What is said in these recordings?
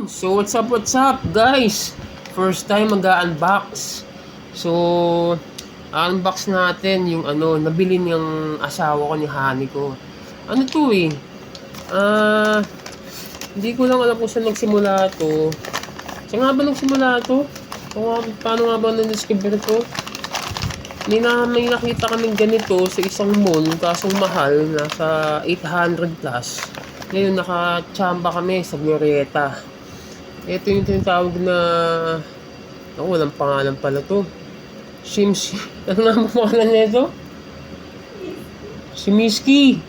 So what's up guys? First time mag-unbox. So unbox natin yung nabili ng asawa ko ni Hani ko. Ano to eh? Ah, hindi ko lang alam kung saan nagsimula to. Saan nga ba nagsimula to? Paano nga ba na-discover to? May nakita kaming ganito sa isang mall, kasong mahal, nasa 800 plus. Ngayon nakachamba kami sa Glorieta. Ito yung tinatawag na walang pangalan pala to. Ano nga ang pangalan nito? Shimiski.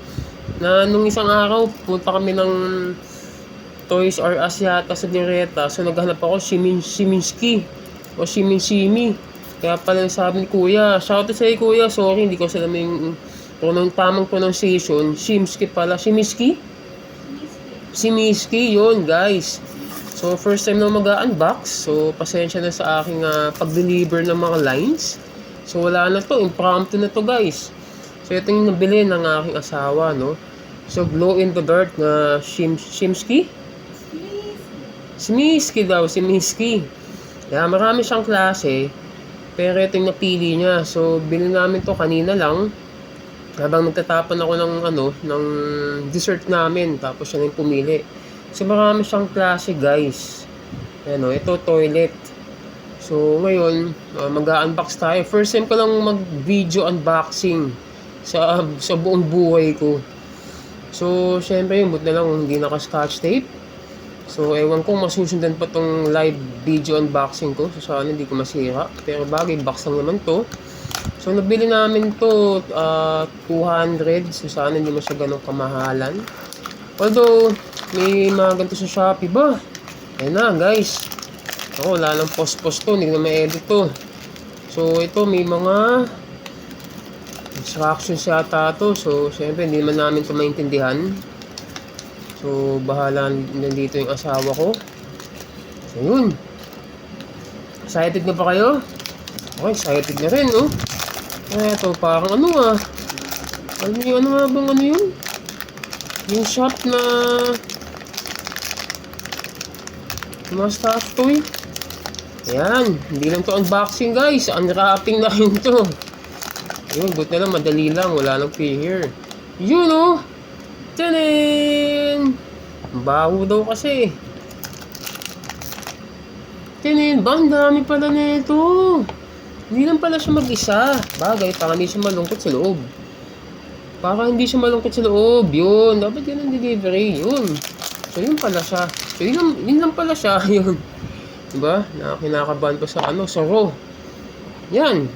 Na nung isang araw, punta kami ng Toys R Us yata sa Glorieta. So naghanap ako Shimiski o Shimi. Kaya pala sabi ni Kuya, shoutout sa Kuya, sorry hindi ko alam yung tamang pronunciation. Shimiski pala, Shimiski? Shimiski, yun guys. So first time na mag-unbox. So pasensya na sa aking pag-deliver ng mga lines. So wala na to, impromptu na to guys. So ito yung nabili ng aking asawa, no. So glow in the dark na Shimiski? Shimiski daw, Shimiski. Kaya marami siyang klase. Pero ito yung napili niya. So bilhin namin to kanina lang. Habang nagtatapon ako ng dessert namin. Tapos siya na yung pumili. So marami siyang klase guys. Ano, ito toilet. So ngayon, mag-unbox tayo. First time ko lang mag-video unboxing sa buong buhay ko. So syempre yun, buti na lang hindi naka-scotch tape. So ewan ko masusundan pa tong live video unboxing ko. So sana hindi ko masira. Pero bagay, box lang naman to. So nabili namin to 200. So sana hindi mo siya ganun kamahalan. Although may mga ganito sa Shopee ba? Ayun na guys. Wala lang post to. Hindi ko na ma-edit to. So ito may mga instructions yata to. So syempre hindi man namin ito maintindihan. So bahala nandito yung asawa ko. So yun. Excited na ba kayo? Okay, excited na rin, no? Ito parang ano nga bang yun? Yung shop na mustache toy. Ayan, hindi lang to unboxing guys. Unwrapping na rin to. Yun, buti na lang, madali lang. Wala lang here. Yun, oh. Tinin! Baho daw kasi. Tinin, ba? Ang dami pala nito. Hindi lang pala siya mag-isa. Bagay, para hindi siya malungkot sa loob. Yun. Dapat yun ang delivery. Yun. So, yun pala siya. So, yun lang pala siya. Yun. Diba? Kinakabahan pa sa sa Raw. Yan.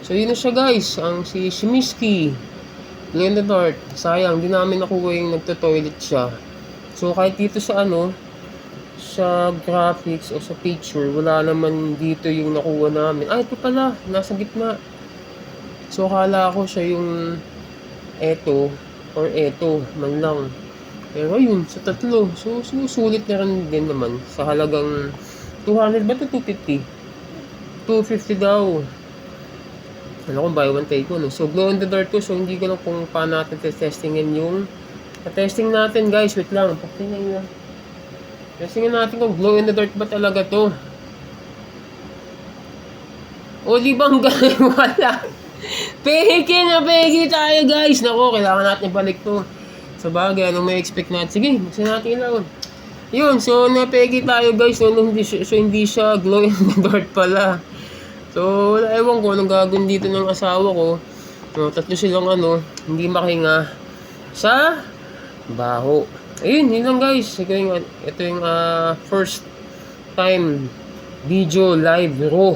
So, yun na siya guys. Ang si Shimiski. Glow in the dark. Sayang, di namin nakuha yung nagto-toilet siya. So, kahit dito sa sa graphics o sa picture, wala naman dito yung nakuha namin. Ito pala. Nasa gitna. So, akala ko siya yung eto man lang. Pero yun, sa tatlo. So, sulit na rin din naman. Sa halagang 200 ba ito? 250? 250 daw. Ano kung buy one take one. So, glow in the dark ko. So, hindi ko lang kung paano natin testingin yung testing natin guys. Wait lang. Testingin natin kung glow in the dark ba talaga to. O, di ba ang galing? Wala. Peki tayo guys. Nako, kailangan natin balik to. Sa bagay, anong may expect natin? Sige, buksan natin ilaw. Yun, so napeki tayo guys. So hindi siya glow in the dark pala. So, ewan ko anong gagawin dito ng asawa ko. So, tatlo silang hindi makahinga sa baho. Ayun, yun lang guys. Ito yung first time video live raw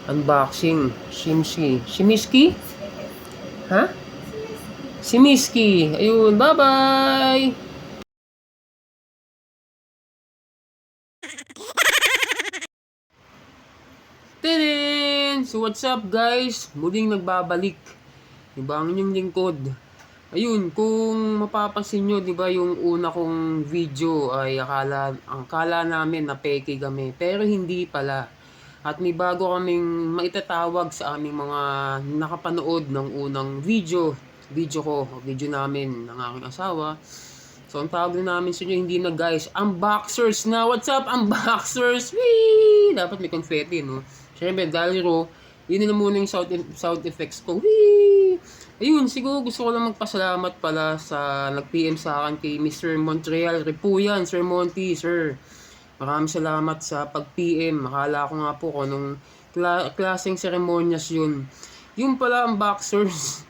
unboxing. Shimiski? Ha? Shimiski. Ayun, bye-bye! Tinin! So what's up guys? Muling nagbabalik. Diba ang inyong lingkod? Ayun, kung mapapansin nyo, diba yung una kong video ay akala namin na peke kami. Pero hindi pala. At may bago kaming maitatawag sa aming mga nakapanood ng unang video namin ng aking asawa. So, ang tawag na namin sa inyo, hindi na guys, unboxers na. What's up, unboxers? Whee! Dapat may confetti, no? Siyempre, dahil yun na muna yung sound effects ko. Whee! Ayun, siguro gusto ko lang magpasalamat pala sa nag-PM sa akin kay Mr. Montreal Repuyan, Sir Monty, sir. Maraming salamat sa pag-PM. Akala ko nga po kung anong klaseng seremonyas yun. Yung pala ang boxers,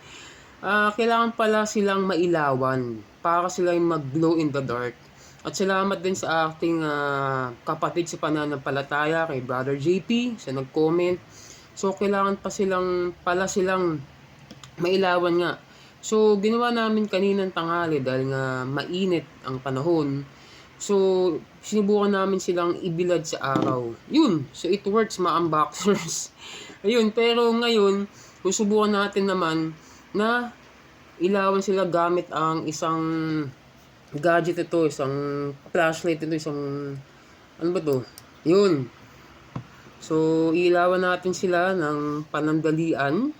kailangan pala silang mailawan para sila yung mag-glow in the dark. At salamat din sa ating kapatid sa pananampalataya kay Brother JP sa nag-comment. So kailangan pala silang mailawan nga. So ginawa namin kaninang tanghali dahil nga mainit ang panahon. So sinubukan namin silang ibilad sa araw. Yun, so it works mga unboxers. Ayun, pero ngayon susubukan natin naman na ilawan sila gamit ang isang gadget ito, isang flashlight ito, isang ano ba to? Yun. So ilawan natin sila ng panandalian.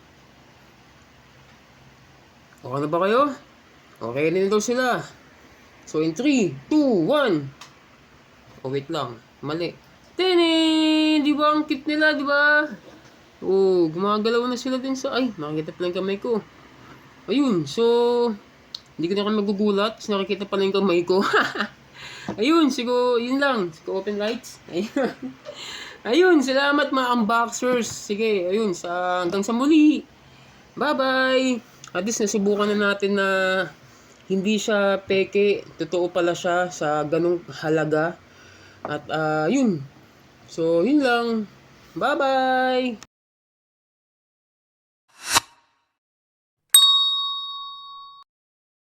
Okay na ba kayo? Okay na daw sila. So in 3, 2, 1. Oh wait lang, mali. Tene! Di ba ang cute nila, di ba? Oh, gumagalaw na sila din sa... Ay, nakikita pala yung kamay ko. Ayun, so... Hindi ko na kami magugulat kasi nakikita pala yung kamay ko. Ayun, siguro, yun lang. Siguro open lights. Ayun. Ayun, salamat mga unboxers. Sige, ayun, hanggang sa muli. Bye-bye! At least nasubukan na natin na hindi siya peke. Totoo pala siya sa ganung halaga. At yun. So, yun lang. Bye-bye!